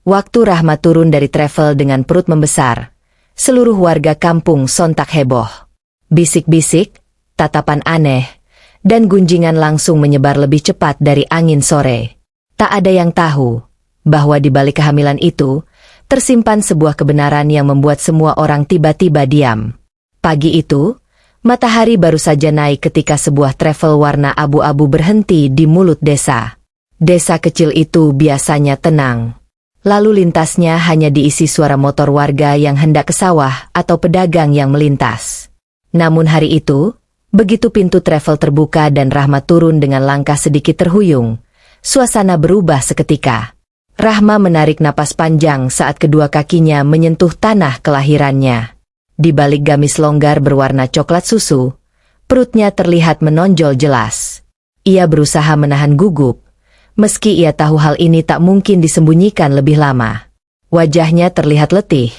Waktu Rahma turun dari travel dengan perut membesar, seluruh warga kampung sontak heboh. Bisik-bisik, tatapan aneh, dan gunjingan langsung menyebar lebih cepat dari angin sore. Tak ada yang tahu bahwa di balik kehamilan itu tersimpan sebuah kebenaran yang membuat semua orang tiba-tiba diam. Pagi itu, matahari baru saja naik ketika sebuah travel warna abu-abu berhenti di mulut desa. Desa kecil itu biasanya tenang. Lalu lintasnya hanya diisi suara motor warga yang hendak ke sawah atau pedagang yang melintas. Namun hari itu, begitu pintu travel terbuka dan Rahma turun dengan langkah sedikit terhuyung, suasana berubah seketika. Rahma menarik napas panjang saat kedua kakinya menyentuh tanah kelahirannya. Di balik gamis longgar berwarna coklat susu, perutnya terlihat menonjol jelas. Ia berusaha menahan gugup, meski ia tahu hal ini tak mungkin disembunyikan lebih lama. Wajahnya terlihat letih,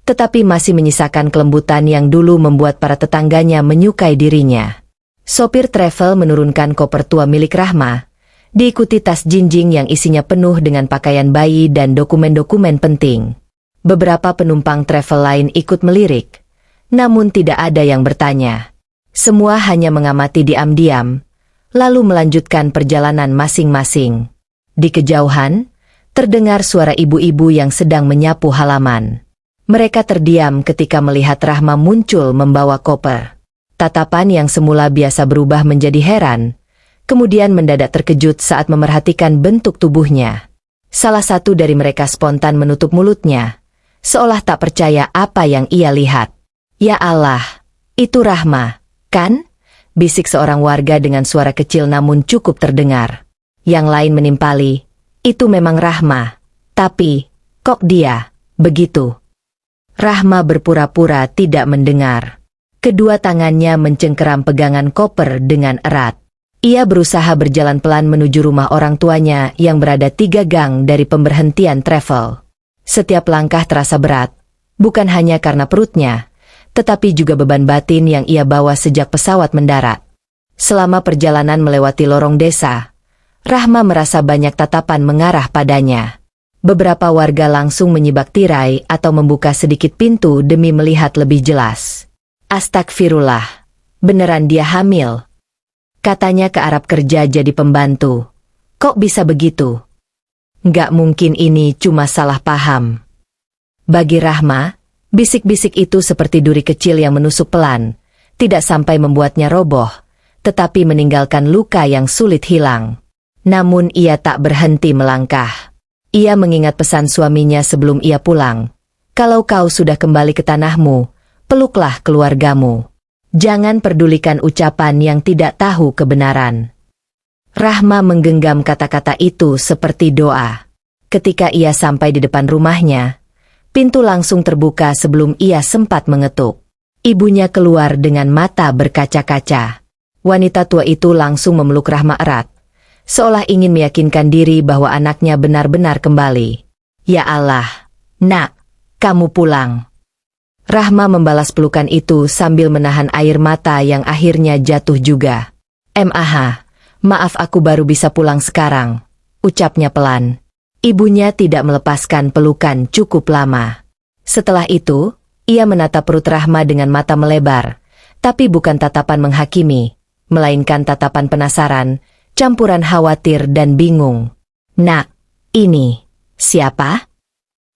tetapi masih menyisakan kelembutan yang dulu membuat para tetangganya menyukai dirinya. Sopir travel menurunkan koper tua milik Rahma, diikuti tas jinjing yang isinya penuh dengan pakaian bayi dan dokumen-dokumen penting. Beberapa penumpang travel lain ikut melirik, namun tidak ada yang bertanya. Semua hanya mengamati diam-diam, lalu melanjutkan perjalanan masing-masing. Di kejauhan, terdengar suara ibu-ibu yang sedang menyapu halaman. Mereka terdiam ketika melihat Rahma muncul membawa koper. Tatapan yang semula biasa berubah menjadi heran, kemudian mendadak terkejut saat memerhatikan bentuk tubuhnya. Salah satu dari mereka spontan menutup mulutnya, seolah tak percaya apa yang ia lihat. "Ya Allah, itu Rahma, kan?" bisik seorang warga dengan suara kecil namun cukup terdengar. Yang lain menimpali, "Itu memang Rahma. Tapi, kok dia begitu?" Rahma berpura-pura tidak mendengar. Kedua tangannya mencengkeram pegangan koper dengan erat. Ia berusaha berjalan pelan menuju rumah orang tuanya yang berada 3 gang dari pemberhentian travel. Setiap langkah terasa berat, bukan hanya karena perutnya, tetapi juga beban batin yang ia bawa sejak pesawat mendarat. Selama perjalanan melewati lorong desa, Rahma merasa banyak tatapan mengarah padanya. Beberapa warga langsung menyibak tirai atau membuka sedikit pintu demi melihat lebih jelas. "Astagfirullah, beneran dia hamil?" katanya ke Arab kerja jadi pembantu. "Kok bisa begitu? Nggak mungkin ini cuma salah paham." Bagi Rahma, bisik-bisik itu seperti duri kecil yang menusuk pelan, tidak sampai membuatnya roboh, tetapi meninggalkan luka yang sulit hilang. Namun ia tak berhenti melangkah. Ia mengingat pesan suaminya sebelum ia pulang. "Kalau kau sudah kembali ke tanahmu, peluklah keluargamu. Jangan pedulikan ucapan yang tidak tahu kebenaran." Rahma menggenggam kata-kata itu seperti doa. Ketika ia sampai di depan rumahnya, pintu langsung terbuka sebelum ia sempat mengetuk. Ibunya keluar dengan mata berkaca-kaca. Wanita tua itu langsung memeluk Rahma erat, seolah ingin meyakinkan diri bahwa anaknya benar-benar kembali. "Ya Allah, nak, kamu pulang." Rahma membalas pelukan itu sambil menahan air mata yang akhirnya jatuh juga. Maaf aku baru bisa pulang sekarang," ucapnya pelan. Ibunya tidak melepaskan pelukan cukup lama. Setelah itu, ia menatap perut Rahma dengan mata melebar, tapi bukan tatapan menghakimi, melainkan tatapan penasaran, campuran khawatir dan bingung. "Nak, ini siapa?"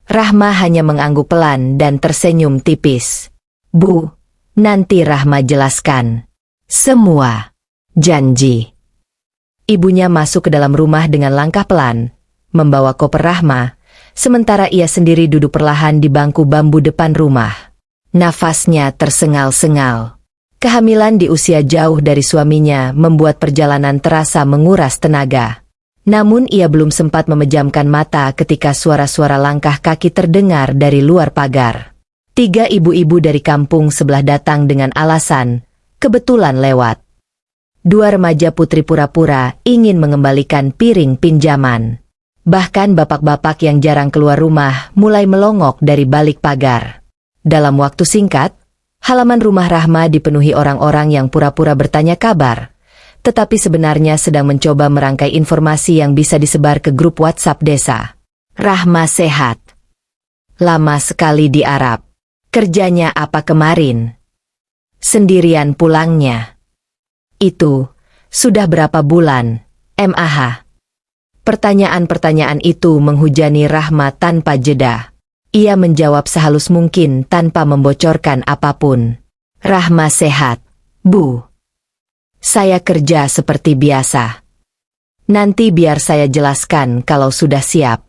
Rahma hanya mengangguk pelan dan tersenyum tipis. "Bu, nanti Rahma jelaskan semua. Janji." Ibunya masuk ke dalam rumah dengan langkah pelan, membawa koper Rahma, sementara ia sendiri duduk perlahan di bangku bambu depan rumah. Nafasnya tersengal-sengal. Kehamilan di usia jauh dari suaminya membuat perjalanan terasa menguras tenaga. Namun ia belum sempat memejamkan mata ketika suara-suara langkah kaki terdengar dari luar pagar. 3 ibu-ibu dari kampung sebelah datang dengan alasan, kebetulan lewat. 2 remaja putri pura-pura ingin mengembalikan piring pinjaman. Bahkan bapak-bapak yang jarang keluar rumah mulai melongok dari balik pagar. Dalam waktu singkat, halaman rumah Rahma dipenuhi orang-orang yang pura-pura bertanya kabar, tetapi sebenarnya sedang mencoba merangkai informasi yang bisa disebar ke grup WhatsApp desa. Rahma sehat. Lama sekali di Arab. Kerjanya apa kemarin? Sendirian pulangnya. Itu, sudah berapa bulan, Mah? Pertanyaan-pertanyaan itu menghujani Rahma tanpa jeda. Ia menjawab sehalus mungkin tanpa membocorkan apapun. Rahma sehat, Bu. Saya kerja seperti biasa. Nanti biar saya jelaskan kalau sudah siap.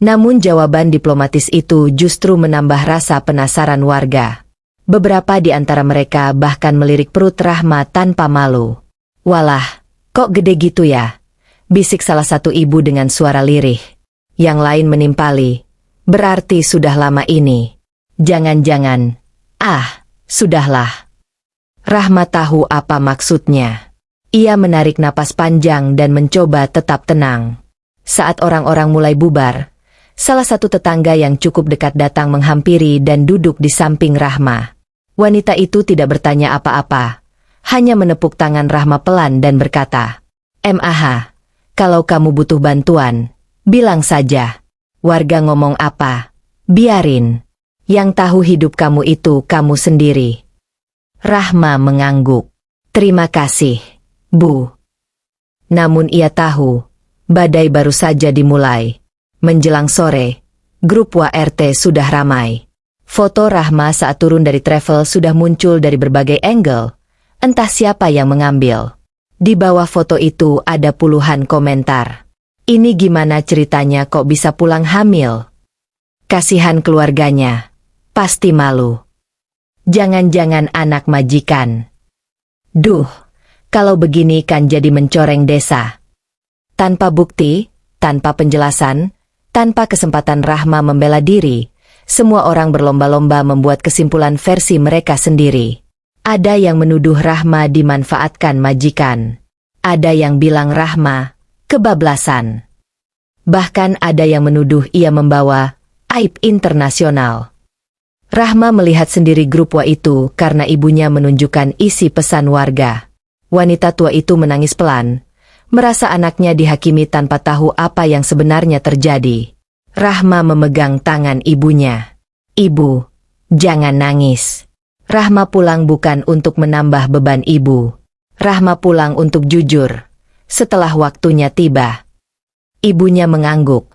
Namun jawaban diplomatis itu justru menambah rasa penasaran warga. Beberapa di antara mereka bahkan melirik perut Rahma tanpa malu. Walah, kok gede gitu ya? Bisik salah satu ibu dengan suara lirih. Yang lain menimpali. Berarti sudah lama ini. Jangan-jangan. Sudahlah. Rahma tahu apa maksudnya. Ia menarik napas panjang dan mencoba tetap tenang. Saat orang-orang mulai bubar, salah satu tetangga yang cukup dekat datang menghampiri dan duduk di samping Rahma. Wanita itu tidak bertanya apa-apa, hanya menepuk tangan Rahma pelan dan berkata, Mah, kalau kamu butuh bantuan, bilang saja. Warga ngomong apa? Biarin. Yang tahu hidup kamu itu kamu sendiri. Rahma mengangguk. Terima kasih, Bu. Namun ia tahu, badai baru saja dimulai. Menjelang sore, grup WRT sudah ramai. Foto Rahma saat turun dari travel sudah muncul dari berbagai angle. Entah siapa yang mengambil. Di bawah foto itu ada puluhan komentar. Ini gimana ceritanya kok bisa pulang hamil? Kasihan keluarganya. Pasti malu. Jangan-jangan anak majikan. Duh, kalau begini kan jadi mencoreng desa. Tanpa bukti, tanpa penjelasan, tanpa kesempatan Rahma membela diri, semua orang berlomba-lomba membuat kesimpulan versi mereka sendiri. Ada yang menuduh Rahma dimanfaatkan majikan. Ada yang bilang Rahma kebablasan. Bahkan ada yang menuduh ia membawa aib internasional. Rahma melihat sendiri grup WA itu karena ibunya menunjukkan isi pesan warga. Wanita tua itu menangis pelan, merasa anaknya dihakimi tanpa tahu apa yang sebenarnya terjadi. Rahma memegang tangan ibunya. Ibu, jangan nangis. Rahma pulang bukan untuk menambah beban ibu. Rahma pulang untuk jujur. Setelah waktunya tiba. Ibunya mengangguk,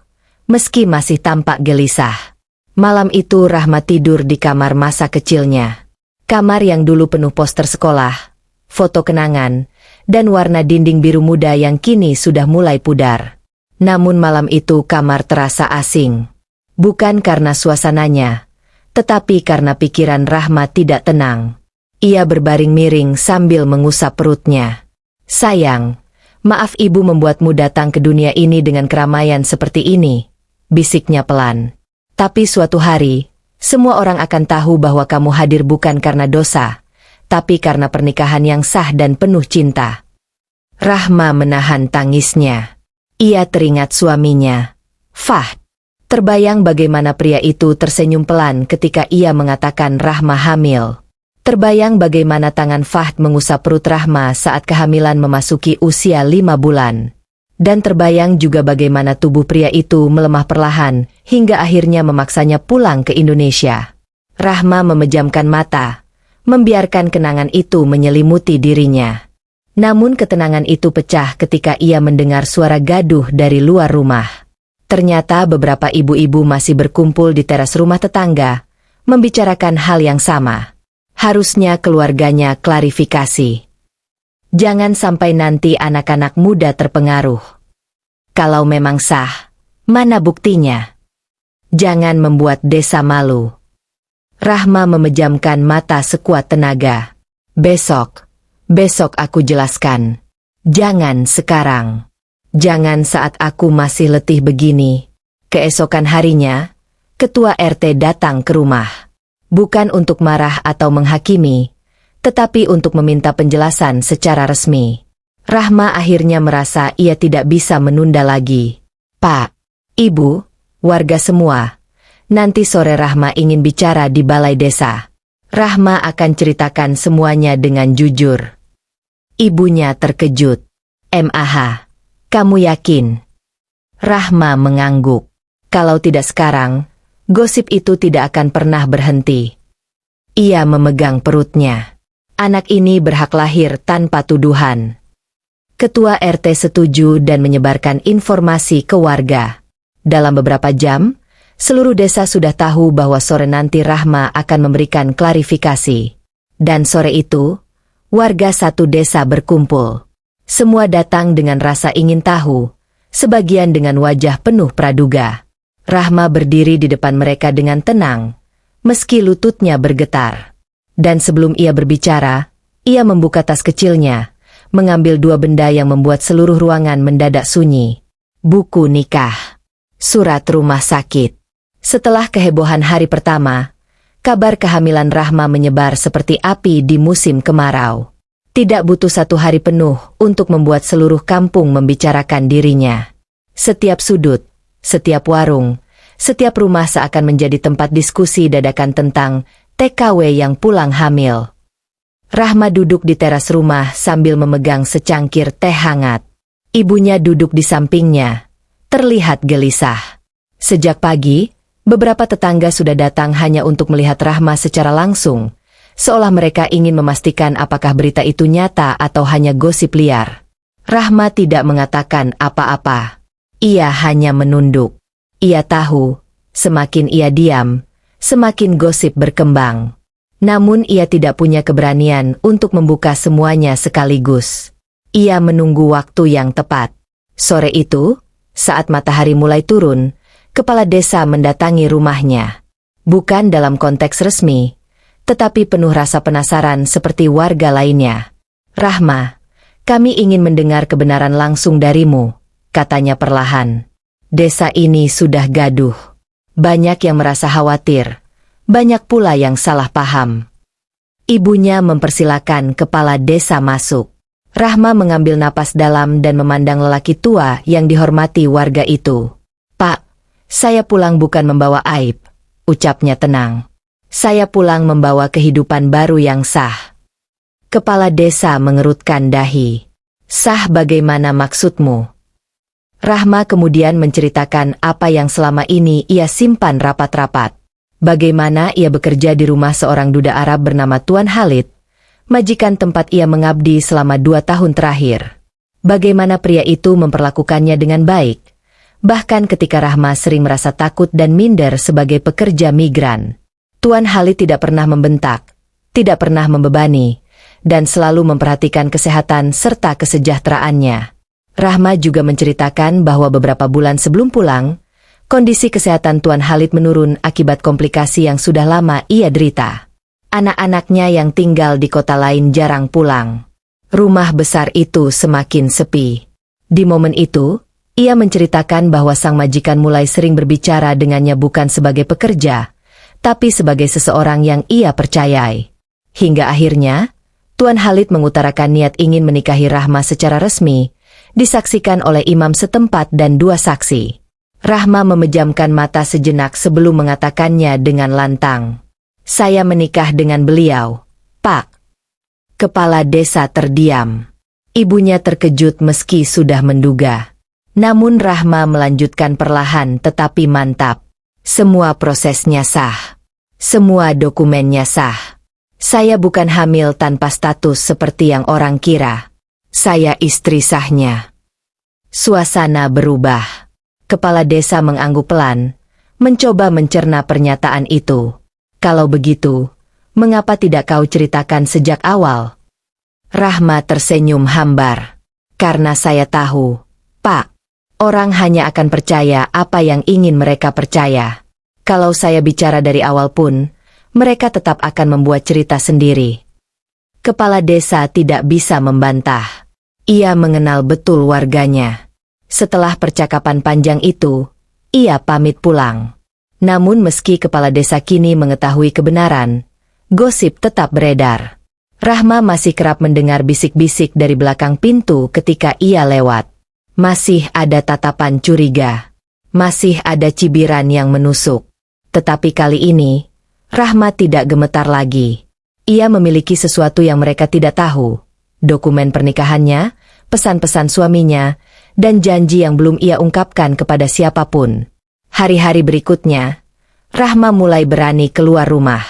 meski masih tampak gelisah. Malam itu Rahma tidur di kamar masa kecilnya. Kamar yang dulu penuh poster sekolah, foto kenangan, dan warna dinding biru muda yang kini sudah mulai pudar. Namun malam itu kamar terasa asing. Bukan karena suasananya, tetapi karena pikiran Rahma tidak tenang. Ia berbaring miring sambil mengusap perutnya. Sayang, maaf ibu membuatmu datang ke dunia ini dengan keramaian seperti ini, bisiknya pelan. Tapi suatu hari, semua orang akan tahu bahwa kamu hadir bukan karena dosa, tapi karena pernikahan yang sah dan penuh cinta. Rahma menahan tangisnya. Ia teringat suaminya, Fahd. Terbayang bagaimana pria itu tersenyum pelan ketika ia mengatakan Rahma hamil. Terbayang bagaimana tangan Fahd mengusap perut Rahma saat kehamilan memasuki usia 5 bulan. Dan terbayang juga bagaimana tubuh pria itu melemah perlahan hingga akhirnya memaksanya pulang ke Indonesia. Rahma memejamkan mata, membiarkan kenangan itu menyelimuti dirinya. Namun ketenangan itu pecah ketika ia mendengar suara gaduh dari luar rumah. Ternyata beberapa ibu-ibu masih berkumpul di teras rumah tetangga, membicarakan hal yang sama. Harusnya keluarganya klarifikasi. Jangan sampai nanti anak-anak muda terpengaruh. Kalau memang sah, mana buktinya? Jangan membuat desa malu. Rahma memejamkan mata sekuat tenaga. Besok aku jelaskan. Jangan sekarang. Jangan saat aku masih letih begini. Keesokan harinya, Ketua RT datang ke rumah. Bukan untuk marah atau menghakimi, tetapi untuk meminta penjelasan secara resmi. Rahma akhirnya merasa ia tidak bisa menunda lagi. Pak, Ibu, warga semua, nanti sore Rahma ingin bicara di balai desa. Rahma akan ceritakan semuanya dengan jujur. Ibunya terkejut. Mah, kamu yakin? Rahma mengangguk. Kalau tidak sekarang, gosip itu tidak akan pernah berhenti. Ia memegang perutnya. Anak ini berhak lahir tanpa tuduhan. Ketua RT setuju dan menyebarkan informasi ke warga. Dalam beberapa jam, seluruh desa sudah tahu bahwa sore nanti Rahma akan memberikan klarifikasi. Dan sore itu, warga satu desa berkumpul. Semua datang dengan rasa ingin tahu, sebagian dengan wajah penuh praduga. Rahma berdiri di depan mereka dengan tenang, meski lututnya bergetar. Dan sebelum ia berbicara, ia membuka tas kecilnya, mengambil dua benda yang membuat seluruh ruangan mendadak sunyi. Buku nikah. Surat rumah sakit. Setelah kehebohan hari pertama, kabar kehamilan Rahma menyebar seperti api di musim kemarau. Tidak butuh 1 hari penuh untuk membuat seluruh kampung membicarakan dirinya. Setiap sudut, setiap warung, setiap rumah seakan menjadi tempat diskusi dadakan tentang TKW yang pulang hamil. Rahma duduk di teras rumah sambil memegang secangkir teh hangat. Ibunya duduk di sampingnya, terlihat gelisah. Sejak pagi, beberapa tetangga sudah datang hanya untuk melihat Rahma secara langsung, seolah mereka ingin memastikan apakah berita itu nyata atau hanya gosip liar. Rahma tidak mengatakan apa-apa. Ia hanya menunduk. Ia tahu, semakin ia diam, semakin gosip berkembang. Namun ia tidak punya keberanian untuk membuka semuanya sekaligus. Ia menunggu waktu yang tepat. Sore itu, saat matahari mulai turun, kepala desa mendatangi rumahnya. Bukan dalam konteks resmi, tetapi penuh rasa penasaran seperti warga lainnya. Rahma, kami ingin mendengar kebenaran langsung darimu, katanya perlahan. Desa ini sudah gaduh. Banyak yang merasa khawatir. Banyak pula yang salah paham. Ibunya mempersilakan kepala desa masuk. Rahma mengambil napas dalam dan memandang lelaki tua yang dihormati warga itu. Pak, saya pulang bukan membawa aib, ucapnya tenang. Saya pulang membawa kehidupan baru yang sah. Kepala desa mengerutkan dahi. Sah bagaimana maksudmu? Rahma kemudian menceritakan apa yang selama ini ia simpan rapat-rapat. Bagaimana ia bekerja di rumah seorang duda Arab bernama Tuan Khalid, majikan tempat ia mengabdi selama 2 tahun terakhir. Bagaimana pria itu memperlakukannya dengan baik, bahkan ketika Rahma sering merasa takut dan minder sebagai pekerja migran. Tuan Khalid tidak pernah membentak, tidak pernah membebani, dan selalu memperhatikan kesehatan serta kesejahteraannya. Rahma juga menceritakan bahwa beberapa bulan sebelum pulang, kondisi kesehatan Tuan Khalid menurun akibat komplikasi yang sudah lama ia derita. Anak-anaknya yang tinggal di kota lain jarang pulang. Rumah besar itu semakin sepi. Di momen itu, ia menceritakan bahwa sang majikan mulai sering berbicara dengannya bukan sebagai pekerja, tapi sebagai seseorang yang ia percayai. Hingga akhirnya, Tuan Khalid mengutarakan niat ingin menikahi Rahma secara resmi, disaksikan oleh imam setempat dan 2 saksi. Rahma memejamkan mata sejenak sebelum mengatakannya dengan lantang. Saya menikah dengan beliau, Pak. Kepala desa terdiam. Ibunya terkejut meski sudah menduga. Namun Rahma melanjutkan perlahan tetapi mantap. Semua prosesnya sah. Semua dokumennya sah. Saya bukan hamil tanpa status seperti yang orang kira. Saya istri sahnya. Suasana berubah. Kepala desa mengangguk pelan, mencoba mencerna pernyataan itu. Kalau begitu, mengapa tidak kau ceritakan sejak awal? Rahma tersenyum hambar. Karena saya tahu, Pak, orang hanya akan percaya apa yang ingin mereka percaya. Kalau saya bicara dari awal pun, mereka tetap akan membuat cerita sendiri. Kepala desa tidak bisa membantah. Ia mengenal betul warganya. Setelah percakapan panjang itu, ia pamit pulang. Namun meski kepala desa kini mengetahui kebenaran, gosip tetap beredar. Rahma masih kerap mendengar bisik-bisik dari belakang pintu ketika ia lewat. Masih ada tatapan curiga. Masih ada cibiran yang menusuk. Tetapi kali ini, Rahma tidak gemetar lagi. Ia memiliki sesuatu yang mereka tidak tahu. Dokumen pernikahannya, pesan-pesan suaminya, dan janji yang belum ia ungkapkan kepada siapapun. Hari-hari berikutnya, Rahma mulai berani keluar rumah.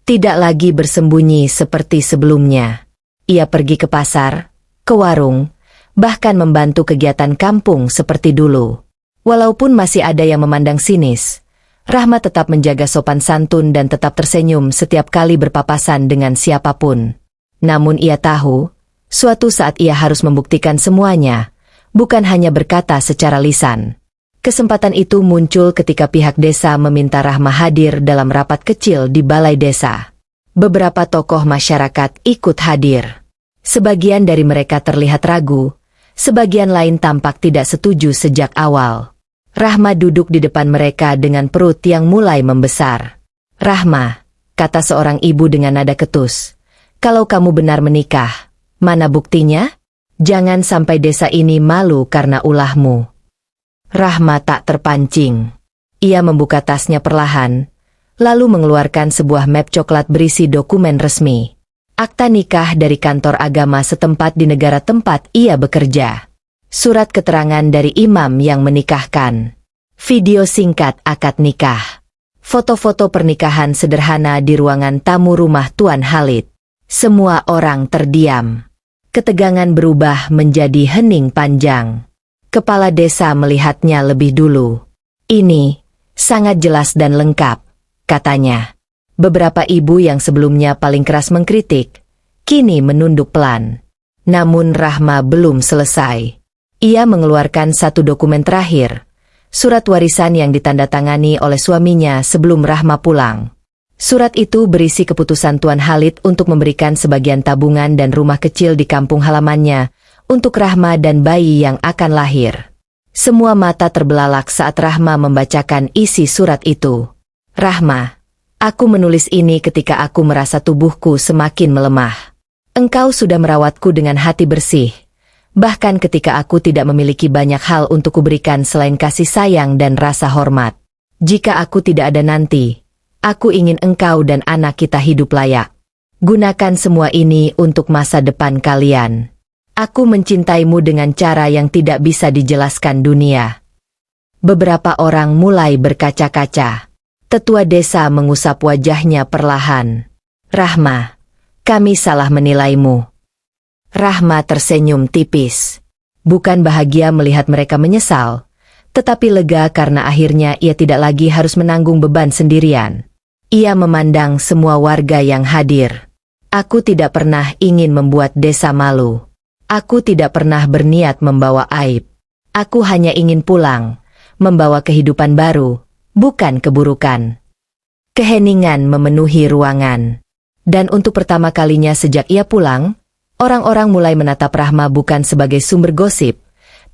Tidak lagi bersembunyi seperti sebelumnya. Ia pergi ke pasar, ke warung, bahkan membantu kegiatan kampung seperti dulu. Walaupun masih ada yang memandang sinis, Rahma tetap menjaga sopan santun dan tetap tersenyum setiap kali berpapasan dengan siapapun. Namun ia tahu, suatu saat ia harus membuktikan semuanya, bukan hanya berkata secara lisan. Kesempatan itu muncul ketika pihak desa meminta Rahma hadir dalam rapat kecil di balai desa. Beberapa tokoh masyarakat ikut hadir. Sebagian dari mereka terlihat ragu, sebagian lain tampak tidak setuju sejak awal. Rahma duduk di depan mereka dengan perut yang mulai membesar. "Rahma," kata seorang ibu dengan nada ketus, "kalau kamu benar menikah, mana buktinya? Jangan sampai desa ini malu karena ulahmu." Rahma tak terpancing. Ia membuka tasnya perlahan, lalu mengeluarkan sebuah map coklat berisi dokumen resmi. Akta nikah dari kantor agama setempat di negara tempat ia bekerja. Surat keterangan dari imam yang menikahkan. Video singkat akad nikah. Foto-foto pernikahan sederhana di ruangan tamu rumah Tuan Khalid. Semua orang terdiam. Ketegangan berubah menjadi hening panjang. Kepala desa melihatnya lebih dulu. "Ini sangat jelas dan lengkap," katanya. Beberapa ibu yang sebelumnya paling keras mengkritik, kini menunduk pelan. Namun Rahma belum selesai. Ia mengeluarkan satu dokumen terakhir, surat warisan yang ditandatangani oleh suaminya sebelum Rahma pulang. Surat itu berisi keputusan Tuan Khalid untuk memberikan sebagian tabungan dan rumah kecil di kampung halamannya untuk Rahma dan bayi yang akan lahir. Semua mata terbelalak saat Rahma membacakan isi surat itu. "Rahma, aku menulis ini ketika aku merasa tubuhku semakin melemah. Engkau sudah merawatku dengan hati bersih, bahkan ketika aku tidak memiliki banyak hal untuk kuberikan selain kasih sayang dan rasa hormat. Jika aku tidak ada nanti, aku ingin engkau dan anak kita hidup layak. Gunakan semua ini untuk masa depan kalian. Aku mencintaimu dengan cara yang tidak bisa dijelaskan dunia." Beberapa orang mulai berkaca-kaca. Tetua desa mengusap wajahnya perlahan. "Rahma, kami salah menilaimu." Rahma tersenyum tipis. Bukan bahagia melihat mereka menyesal, tetapi lega karena akhirnya ia tidak lagi harus menanggung beban sendirian. Ia memandang semua warga yang hadir. "Aku tidak pernah ingin membuat desa malu. Aku tidak pernah berniat membawa aib. Aku hanya ingin pulang, membawa kehidupan baru, bukan keburukan." Keheningan memenuhi ruangan. Dan untuk pertama kalinya sejak ia pulang, orang-orang mulai menatap Rahma bukan sebagai sumber gosip,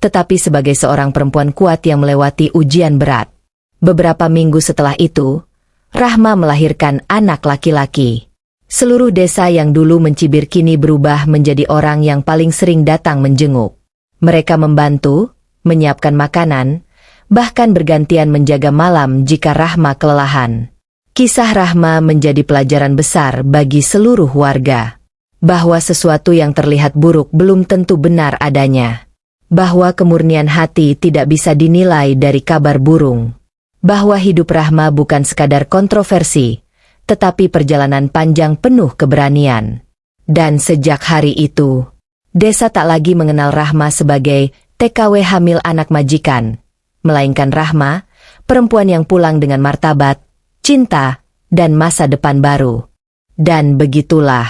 tetapi sebagai seorang perempuan kuat yang melewati ujian berat. Beberapa minggu setelah itu, Rahma melahirkan anak laki-laki. Seluruh desa yang dulu mencibir kini berubah menjadi orang yang paling sering datang menjenguk. Mereka membantu, menyiapkan makanan, bahkan bergantian menjaga malam jika Rahma kelelahan. Kisah Rahma menjadi pelajaran besar bagi seluruh warga. Bahwa sesuatu yang terlihat buruk belum tentu benar adanya. Bahwa kemurnian hati tidak bisa dinilai dari kabar burung. Bahwa hidup Rahma bukan sekadar kontroversi, tetapi perjalanan panjang penuh keberanian. Dan sejak hari itu, desa tak lagi mengenal Rahma sebagai TKW hamil anak majikan, melainkan Rahma, perempuan yang pulang dengan martabat, cinta, dan masa depan baru. Dan begitulah,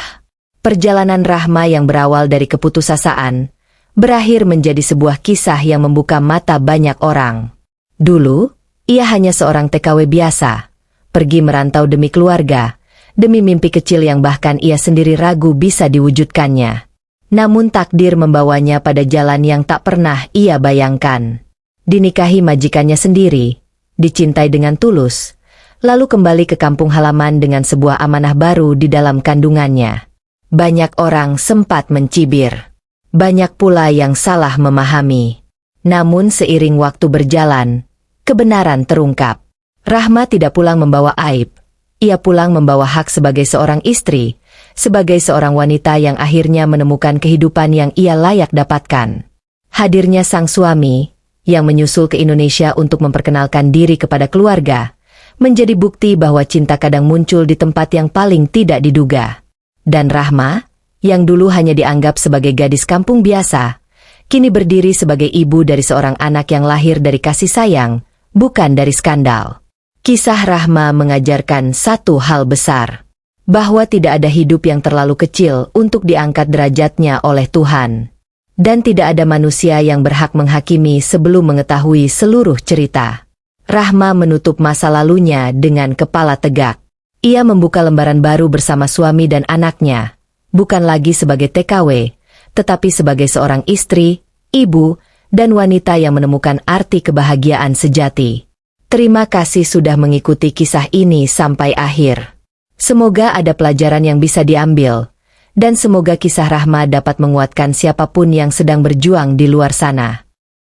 perjalanan Rahma yang berawal dari keputusasaan, berakhir menjadi sebuah kisah yang membuka mata banyak orang. Dulu, ia hanya seorang TKW biasa, pergi merantau demi keluarga, demi mimpi kecil yang bahkan ia sendiri ragu bisa diwujudkannya. Namun takdir membawanya pada jalan yang tak pernah ia bayangkan. Dinikahi majikannya sendiri, dicintai dengan tulus, lalu kembali ke kampung halaman dengan sebuah amanah baru di dalam kandungannya. Banyak orang sempat mencibir. Banyak pula yang salah memahami. Namun seiring waktu berjalan, kebenaran terungkap. Rahma tidak pulang membawa aib. Ia pulang membawa hak sebagai seorang istri, sebagai seorang wanita yang akhirnya menemukan kehidupan yang ia layak dapatkan. Hadirnya sang suami, yang menyusul ke Indonesia untuk memperkenalkan diri kepada keluarga, menjadi bukti bahwa cinta kadang muncul di tempat yang paling tidak diduga. Dan Rahma, yang dulu hanya dianggap sebagai gadis kampung biasa, kini berdiri sebagai ibu dari seorang anak yang lahir dari kasih sayang, bukan dari skandal. Kisah Rahma mengajarkan satu hal besar, bahwa tidak ada hidup yang terlalu kecil untuk diangkat derajatnya oleh Tuhan. Dan tidak ada manusia yang berhak menghakimi sebelum mengetahui seluruh cerita. Rahma menutup masa lalunya dengan kepala tegak. Ia membuka lembaran baru bersama suami dan anaknya, bukan lagi sebagai TKW, tetapi sebagai seorang istri, ibu, dan wanita yang menemukan arti kebahagiaan sejati. Terima kasih sudah mengikuti kisah ini sampai akhir. Semoga ada pelajaran yang bisa diambil, dan semoga kisah Rahma dapat menguatkan siapapun yang sedang berjuang di luar sana.